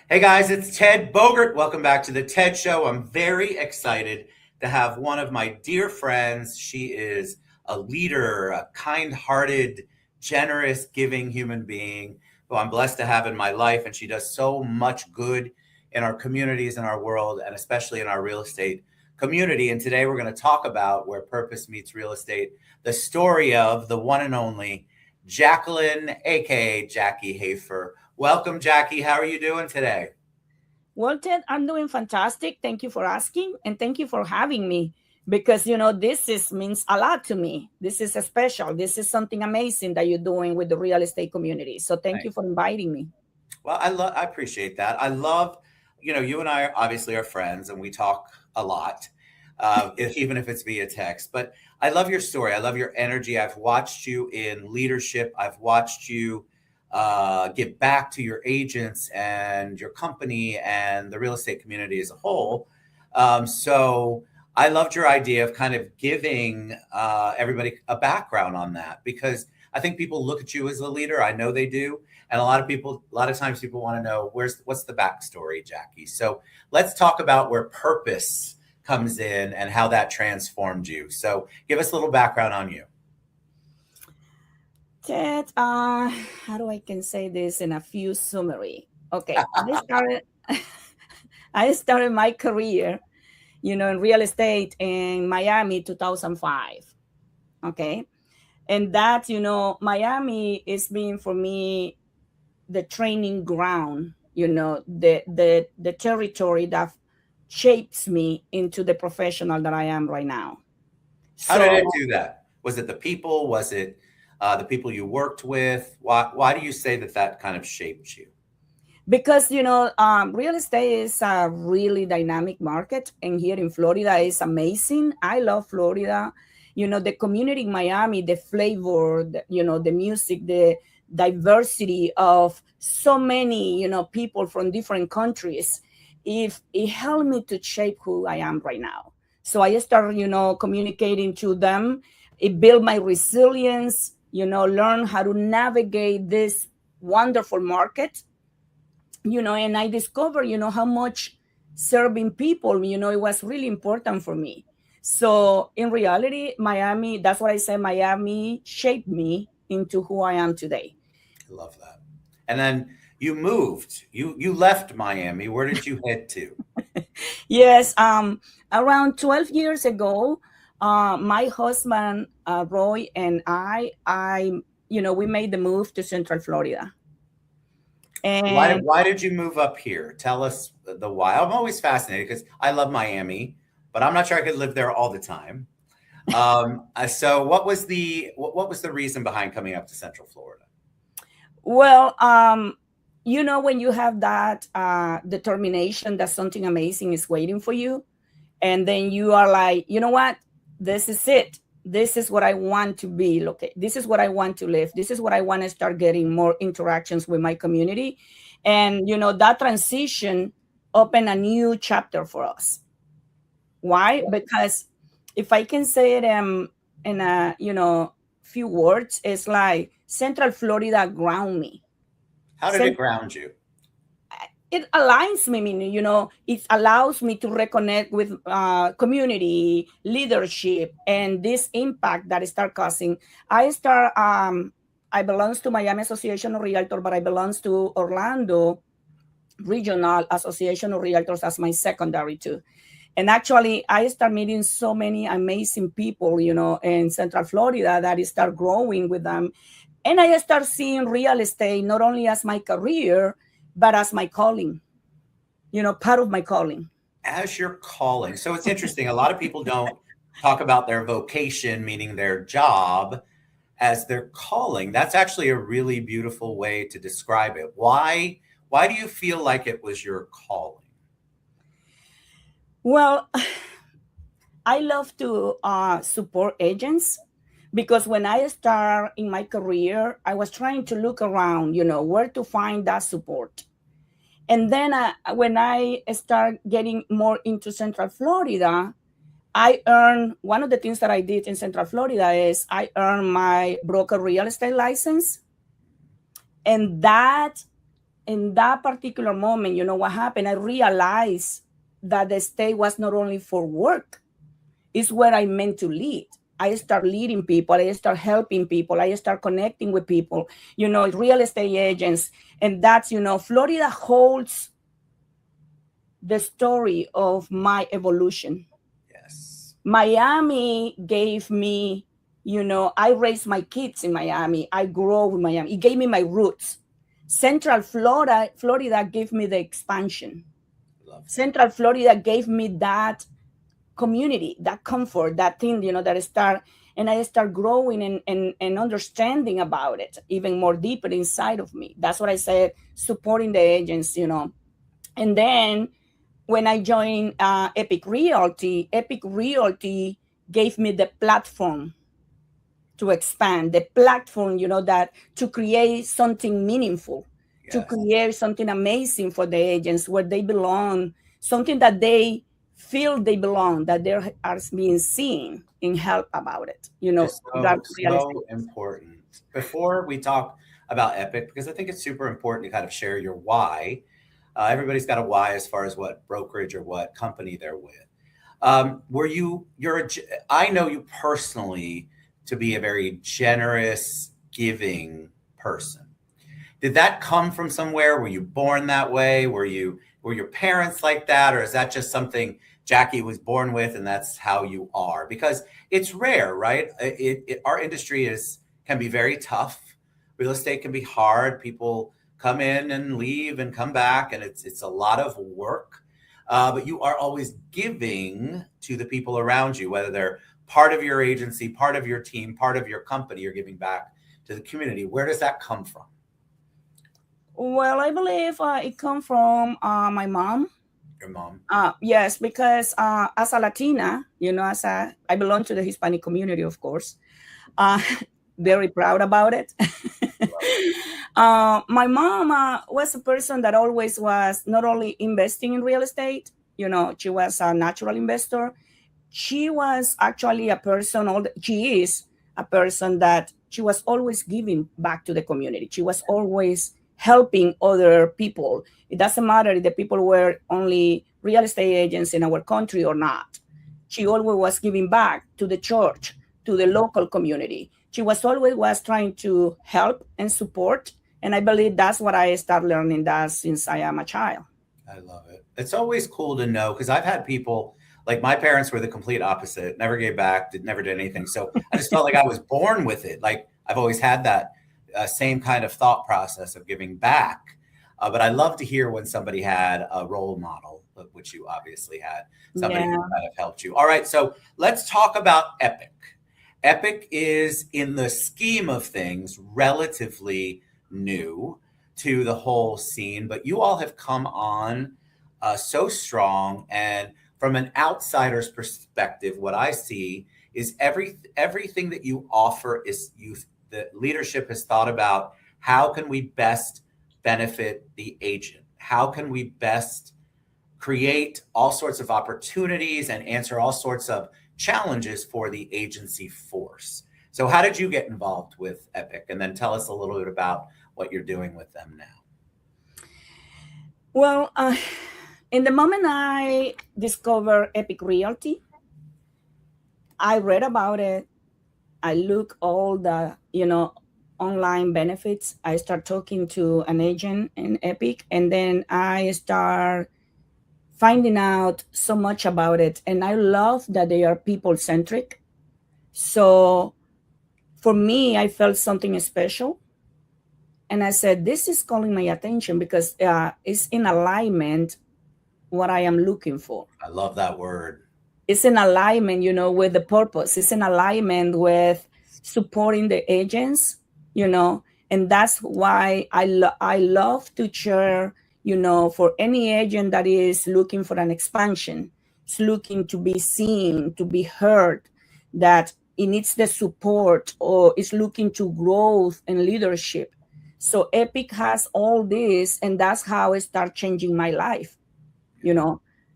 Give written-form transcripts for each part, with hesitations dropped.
Hey guys, it's Ted Bogert. Welcome back to the Ted Show. I'm very excited to have one of my dear friends. She is a leader, a kind hearted, generous, giving human being who I'm blessed to have in my life. And she does so much good in our communities, in our world, and especially in our real estate community. And today we're going to talk about where purpose meets real estate, the story of the one and only Jacqueline, aka Jackie Hafer. Welcome, Jackie. How are you doing today? Well, Ted, I'm doing fantastic. Thank you for asking, and thank you for having me because this is means a lot to me. This is a special. This is something amazing that you're doing with the real estate community. So thank you Thanks. for inviting me. Well, I appreciate that. I love, you and I obviously are friends and we talk a lot, even if it's via text. But I love your story. I love your energy. I've watched you in leadership. I've watched you give back to your agents and your company and the real estate community as a whole. So I loved your idea of kind of giving everybody a background on that because I think people look at you as a leader. I know they do. And a lot of times people want to know what's the backstory, Jackie. So let's talk about where purpose comes in and how that transformed you. So give us a little background on you. Ted, how do I can say this in a few summary? Okay, I started my career, in real estate in Miami 2005. Okay, and that Miami is being for me the training ground, the territory that shapes me into the professional that I am right now. How did So it do that? Was it the people? Was it the people you worked with? Why do you say that that kind of shaped you? because real estate is a really dynamic market, and here in Florida is amazing. I love Florida. The community in Miami, the flavor, the music, the diversity of so many people from different countries. If it helped me to shape who I am right now, so I started communicating to them. It built my resilience, learn how to navigate this wonderful market, and I discovered, how much serving people, it was really important for me. So in reality, Miami, that's what I say, Miami shaped me into who I am today. I love that. And then you moved. You left Miami. Where did you head to? Yes, around 12 years ago, my husband, Roy, and we made the move to Central Florida. And Why did you move up here? Tell us the why. I'm always fascinated because I love Miami, but I'm not sure I could live there all the time. So what was the reason behind coming up to Central Florida? well, when you have that determination that something amazing is waiting for you, and then you are like, you know what, this is it. This is what I want to be. Look, this is what I want to live. This is what I want to start getting more interactions with my community. And that transition opened a new chapter for us. Why? Because if I can say it in a few words, it's like Central Florida ground me. How did it ground you? It aligns me, meaning, it allows me to reconnect with community leadership and this impact that it start causing. I belongs to Miami Association of Realtors, but I belongs to Orlando Regional Association of Realtors as my secondary too. And actually, I start meeting so many amazing people, in Central Florida, that I start growing with them. And I start seeing real estate not only as my career, but as my calling, part of my calling. As your calling. So it's interesting. A lot of people don't talk about their vocation, meaning their job, as their calling. That's actually a really beautiful way to describe it. Why do you feel like it was your calling? Well, I love to support agents because when I start in my career, I was trying to look around, where to find that support. And then when I start getting more into Central Florida, I earned one of the things that I did in Central Florida is I earned my broker real estate license. And that in that particular moment, what happened? I realized that the state was not only for work, it's where I meant to lead. I start leading people, I start helping people, I start connecting with people, real estate agents. And that's, Florida holds the story of my evolution. Yes. Miami gave me, I raised my kids in Miami. I grew up in Miami. It gave me my roots. Central Florida gave me the expansion. Love that. Central Florida gave me that community, that comfort, that thing, I start growing and understanding about it even more deeper inside of me. That's what I said, supporting the agents. And then when I joined Epique Realty gave me the platform to expand, the platform, that to create something meaningful, to Yes. create something amazing for the agents where they belong, something that they feel they belong, that they are being seen and help about it, It's that so, real estate. so important. Before we talk about Epic, because I think it's super important to kind of share your why. Everybody's got a why as far as what brokerage or what company they're with. I know you personally to be a very generous, giving person. Did that come from somewhere? Were you born that way? Were your parents like that? Or is that just something Jackie was born with and that's how you are? Because it's rare, right? Our industry can be very tough. Real estate can be hard. People come in and leave and come back, and it's a lot of work. But you are always giving to the people around you, whether they're part of your agency, part of your team, part of your company. You're giving back to the community. Where does that come from? Well, I believe it comes from my mom. Your mom. Yes, because as a Latina, I belong to the Hispanic community, of course. Uh, very proud about it. My mom was a person that always was not only investing in real estate, she was a natural investor. She was actually a person, she is a person that she was always giving back to the community. She was always helping other people. It doesn't matter if the people were only real estate agents in our country or not. She always was giving back to the church, to the local community. She was trying to help and support. And I believe that's what I started learning that since I am a child. I love it. It's always cool to know because I've had people like my parents were the complete opposite, never gave back, never did anything. So I just felt like I was born with it. Like I've always had that same kind of thought process of giving back. But I love to hear when somebody had a role model, which you obviously had, somebody Yeah. who kind of helped you. All right, so let's talk about Epic. Epic is, in the scheme of things, relatively new to the whole scene, but you all have come on so strong. And from an outsider's perspective, what I see is everything that you offer is the leadership has thought about how can we best benefit the agent? How can we best create all sorts of opportunities and answer all sorts of challenges for the agency force? So how did you get involved with Epic? And then tell us a little bit about what you're doing with them now. Well, in the moment I discovered Epique Realty, I read about it. I look all the, online benefits. I start talking to an agent in Epic, and then I start finding out so much about it. And I love that they are people centric. So for me, I felt something special. And I said, this is calling my attention because it's in alignment what I am looking for. I love that word. It's in alignment, with the purpose. It's in alignment with supporting the agents, and that's why I love to share, for any agent that is looking for an expansion, it's looking to be seen, to be heard, that it needs the support or is looking to growth and leadership. So Epic has all this, and that's how it started changing my life,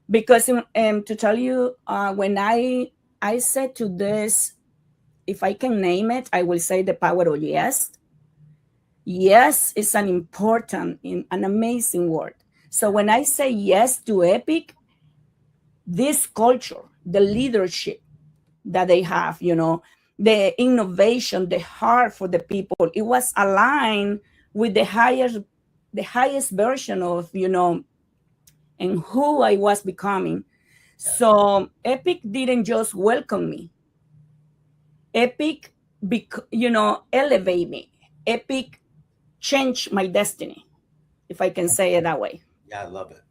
because to tell you, when I said to this, if I can name it, I will say the power of yes. Yes is an important, an amazing word. So when I say yes to Epic, this culture, the leadership that they have, the innovation, the heart for the people, it was aligned with the highest version of, and who I was becoming. So Epic didn't just welcome me. Epic, elevate me. Epic changed my destiny, if I can say it that way. Yeah, I love it.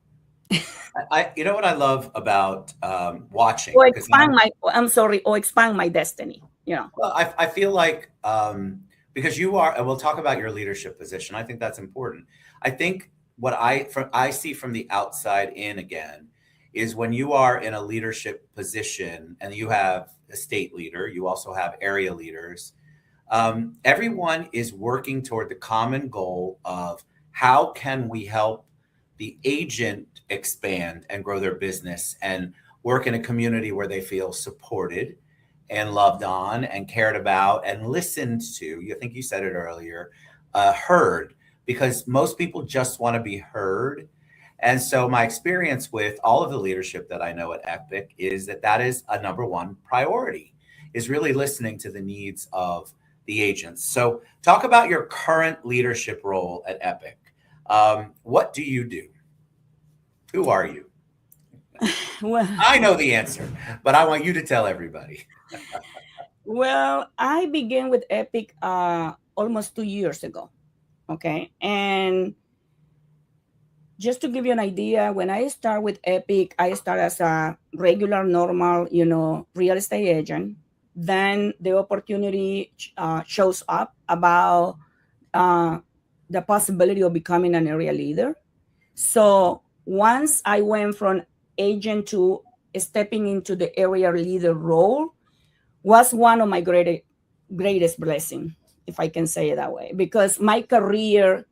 You know what I love about watching, Or because expand my, I'm sorry, or expand my destiny. well, I feel like because you are, and we'll talk about your leadership position. I think that's important. I think what I see from the outside in again is when you are in a leadership position and you have a state leader, you also have area leaders. Everyone is working toward the common goal of how can we help the agent expand and grow their business and work in a community where they feel supported and loved on and cared about and listened to. You think you said it earlier, heard, because most people just want to be heard. And so my experience with all of the leadership that I know at Epic is that that is a number one priority, is really listening to the needs of the agents. So talk about your current leadership role at Epic. What do you do? Who are you? Well, I know the answer, but I want you to tell everybody. well, I began with Epic almost 2 years ago. Okay. And just to give you an idea, when I start with Epic, I start as a regular, normal, real estate agent. Then the opportunity shows up about uh, the possibility of becoming an area leader. So once I went from agent to stepping into the area leader role, was one of my greatest blessing, if I can say it that way, because my career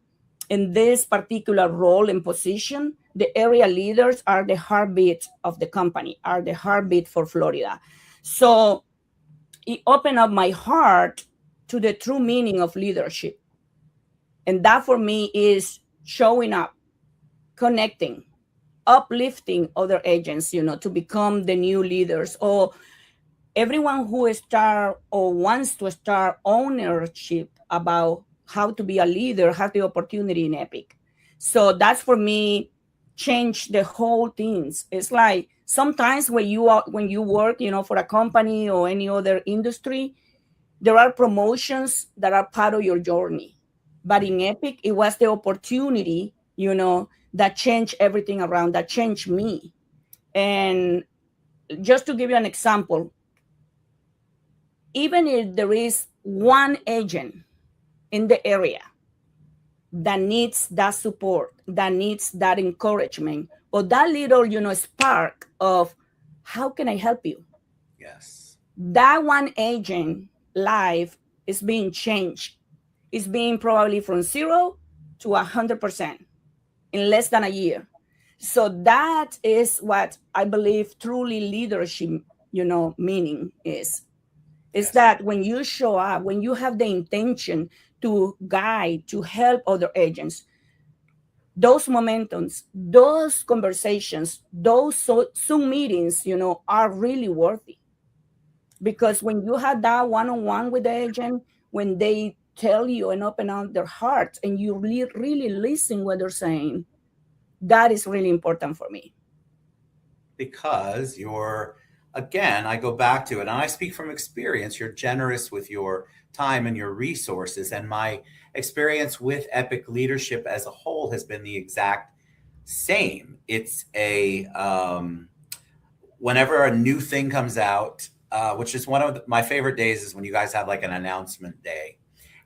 in this particular role and position, the area leaders are the heartbeat of the company, are the heartbeat for Florida. So it opened up my heart to the true meaning of leadership. And that for me is showing up, connecting, uplifting other agents, to become the new leaders, or everyone who start or wants to start ownership about how to be a leader has the opportunity in Epic. So that's for me change the whole things. It's like sometimes when you work, for a company or any other industry, there are promotions that are part of your journey. But in Epic, it was the opportunity, that changed everything around, that changed me. And just to give you an example, even if there is one agent in the area that needs that support, that needs that encouragement, or that little, spark of how can I help you? Yes. That one agent life is being changed. It's being probably from 0 to 100% in less than a year. So that is what I believe truly leadership, meaning is Yes. that when you show up, when you have the intention to guide, to help other agents, those momentums, those conversations, those Zoom meetings, are really worthy. Because when you have that one-on-one with the agent, when they tell you and open up their hearts and you really, really listen what they're saying, that is really important for me. Because you're, again, I go back to it and I speak from experience, you're generous with your time and your resources. And my experience with Epic leadership as a whole has been the exact same. It's whenever a new thing comes out, which is one of my favorite days, is when you guys have like an announcement day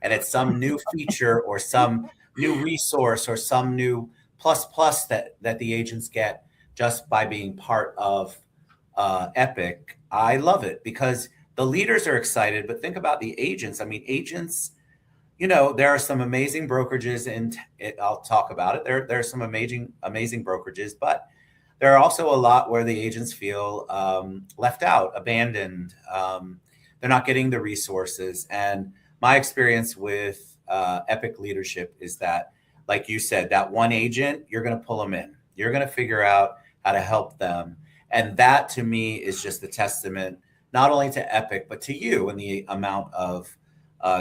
and it's some new feature or some new resource or some new plus plus that the agents get just by being part of Epic. I love it because the leaders are excited, but think about the agents. I mean, agents, there are some amazing brokerages, and I'll talk about it. There are some amazing brokerages, but there are also a lot where the agents feel left out, abandoned. They're not getting the resources. And my experience with Epique Leadership is that, like you said, that one agent, you're going to pull them in. You're going to figure out how to help them. And that to me is just a testament, not only to Epique, but to you and the amount of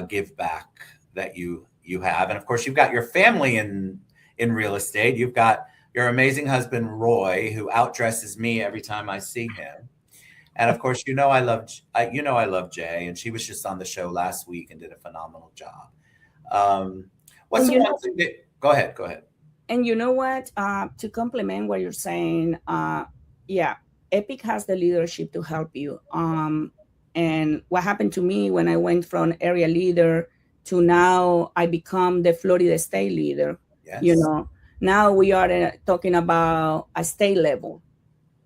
give back that you have. And of course, you've got your family in real estate. You've got your amazing husband, Roy, who outdresses me every time I see him. And of course, I love Jay, and she was just on the show last week and did a phenomenal job. What's And the one thing that? Go ahead. Go ahead. and you know what? To complement what you're saying, yeah, Epique has the leadership to help you. And what happened to me when I went from area leader to now I become the Florida state leader. Yes. You know, now we are talking about a state level,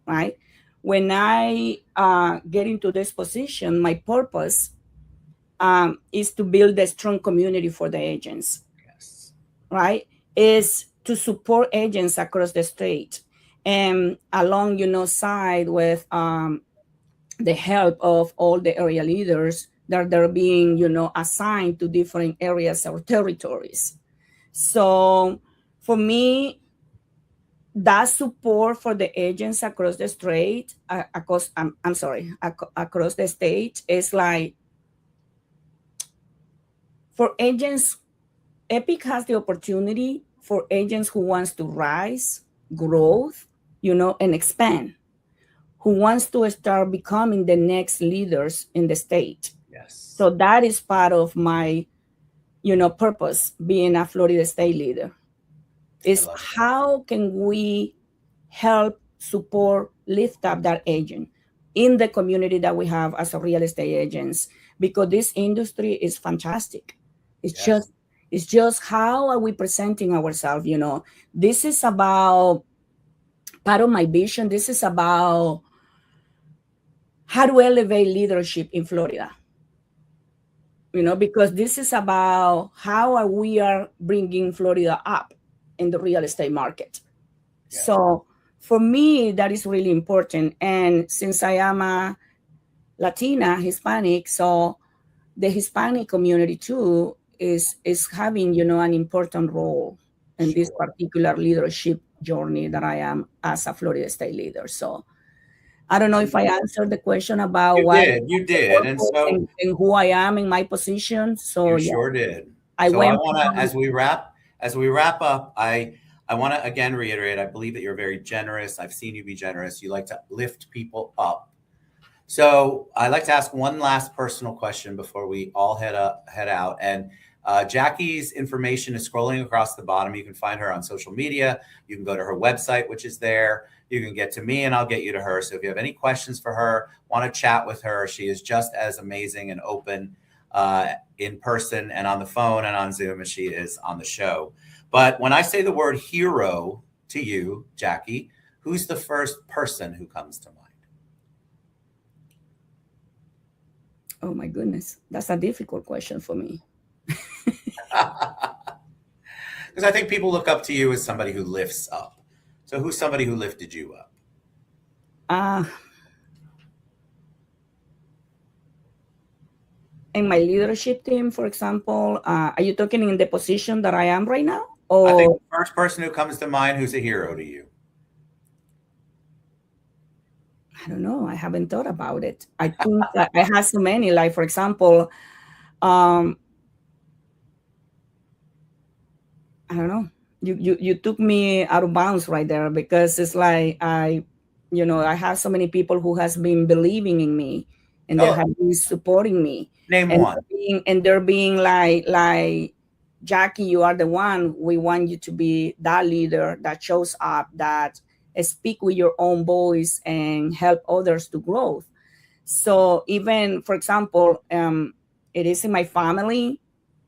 right? When I get into this position, my purpose is to build a strong community for the agents, Yes. right? Is to support agents across the state and along, side with the help of all the area leaders that they're being, assigned to different areas or territories. So for me, that support for the agents across the state, across the state is like, for agents, Epique has the opportunity for agents who wants to rise, growth, and expand, who wants to start becoming the next leaders in the state. Yes. So that is part of my, purpose being a Florida state leader. Is how can we help, support, lift up that agent in the community that we have as a real estate agents, because this industry is fantastic. It's just how are we presenting ourselves? This is about part of my vision. This is about how to elevate leadership in Florida. Because this is about how we are bringing Florida up in the real estate market. Yeah. So for me, that is really important. And since I am a Latina, Hispanic, so the Hispanic community too is having, an important role in this particular leadership journey that I am as a Florida state leader. So I don't know if I answered the question about you did. And so and who I am in my position. So you sure did. I want to, as we wrap up, I want to again reiterate, I believe that you're very generous. I've seen you be generous. You like to lift people up. So I'd like to ask one last personal question before we all head out. And Jackie's information is scrolling across the bottom. You can find her on social media. You can go to her website, which is there. You can get to me and I'll get you to her. So if you have any questions for her, want to chat with her, she is just as amazing and open in person and on the phone and on Zoom as she is on the show. But when I say the word hero to you, Jackie, who's the first person who comes to mind? Oh my goodness, that's a difficult question for me. Because I think people look up to you as somebody who lifts up. So who's somebody who lifted you up? In my leadership team, for example, are you talking in the position that I am right now? Or I think the first person who comes to mind who's a hero to you. I don't know. I haven't thought about it. I think that I have so many. Like, for example, I don't know. You took me out of bounds right there, because it's like I have so many people who has been believing in me and they have been supporting me. Name one. They're being like, Jackie, you are the one. We want you to be that leader that shows up, that speak with your own voice and help others to grow. So even, for example, it is in my family,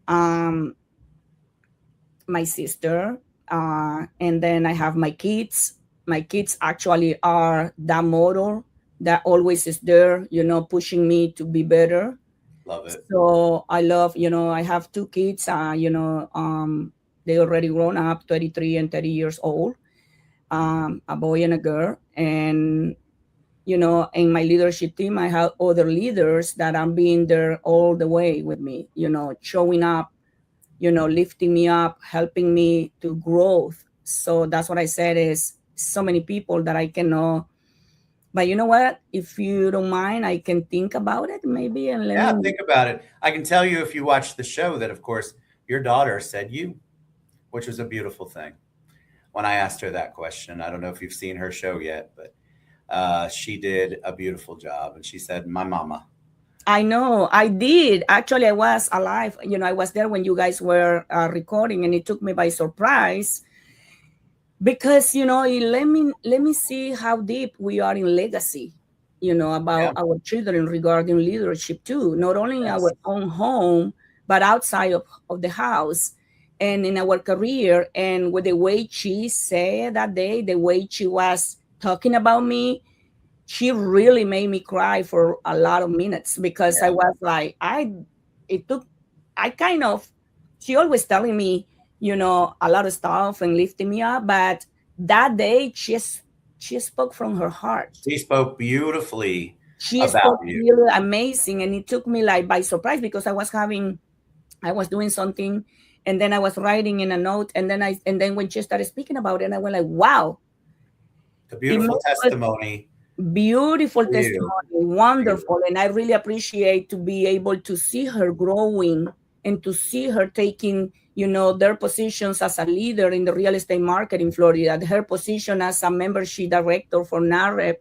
my sister, and then I have my kids. My kids actually are that model that always is there, pushing me to be better. Love it. So I love, I have two kids, they already grown up, 33 and 30 years old. A boy and a girl. And, in my leadership team, I have other leaders that are being there all the way with me, showing up lifting me up, helping me to growth. So that's what I said is so many people that I cannot. But you know what? If you don't mind, I can think about it maybe and let Yeah, me. think about it. I can tell you if you watch the show that, of course, your daughter said you, which was a beautiful thing. When I asked her that question, I don't know if you've seen her show yet, but she did a beautiful job. And she said, my mama. I know I did. Actually, I was alive. I was there when you guys were recording, and it took me by surprise because let me see how deep we are in legacy. Yeah. About our children regarding leadership too, not only in Yes. our own home but outside of the house and in our career. And with the way she said that day, the way she was talking about me, she really made me cry for a lot of minutes because I Yeah. was like, it took, I kind of, she always telling me, a lot of stuff and lifting me up. But that day, she spoke from her heart. She spoke beautifully She about spoke you. really amazing. And it took me like by surprise because I was doing something and then I was writing in a note. And then when she started speaking about it, I went like, wow, A it beautiful made testimony beautiful for you. testimony, Beautiful. wonderful. And I really appreciate to be able to see her growing and to see her taking, their positions as a leader in the real estate market in Florida, her position as a membership director for NAREP,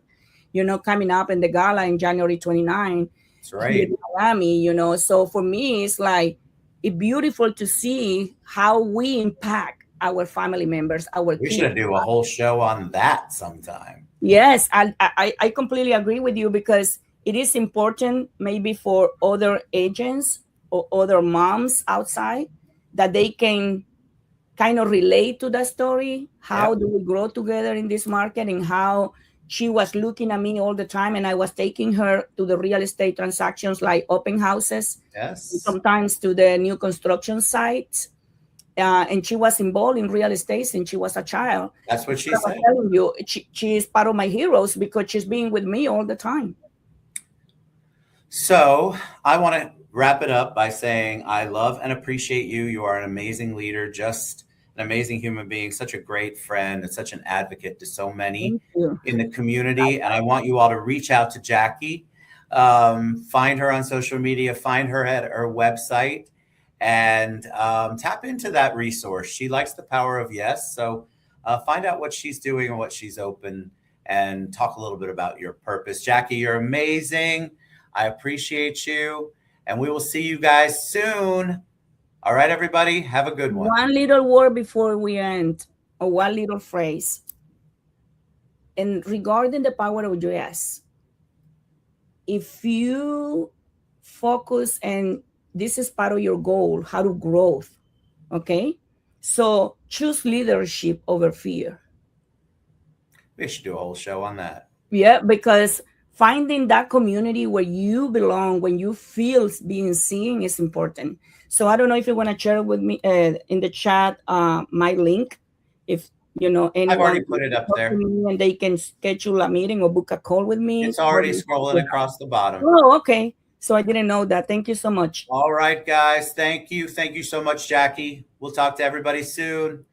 coming up in the gala in January 29 That's here right. in Miami. So for me, it's like it's beautiful to see how we impact our family members, our We kids. should do a whole show on that sometime. Yes, I completely agree with you because it is important maybe for other agents or other moms outside that they can kind of relate to that story. How Yep. do we grow together in this market and how she was looking at me all the time and I was taking her to the real estate transactions like open houses, Yes. sometimes to the new construction sites, and she was involved in real estate since she was a child. That's what That's she what I was said. telling you. She is part of my heroes because she's been with me all the time. So I want to wrap it up by saying I love and appreciate you. You are an amazing leader, just an amazing human being, such a great friend, and such an advocate to so many Thank you. in the community. And I want you all to reach out to Jackie, find her on social media, find her at her website, and tap into that resource. She likes the power of yes. So find out what she's doing and what she's open and talk a little bit about your purpose. Jackie, you're amazing. I appreciate you. And we will see you guys soon. All right, everybody. Have a good one. One little word before we end, or one little phrase. And regarding the power of yes, if you focus and this is part of your goal, how to growth, okay? So choose leadership over fear. We should do a whole show on that. Yeah, because finding that community where you belong, when you feel being seen, is important. So I don't know if you want to share with me in the chat my link, if I've anyone already put wants it to up talk to there. me and they can schedule a meeting or book a call with me. It's already scrolling across the bottom. Oh, okay. So I didn't know that. Thank you so much. All right, guys. Thank you. Thank you so much, Jackie. We'll talk to everybody soon.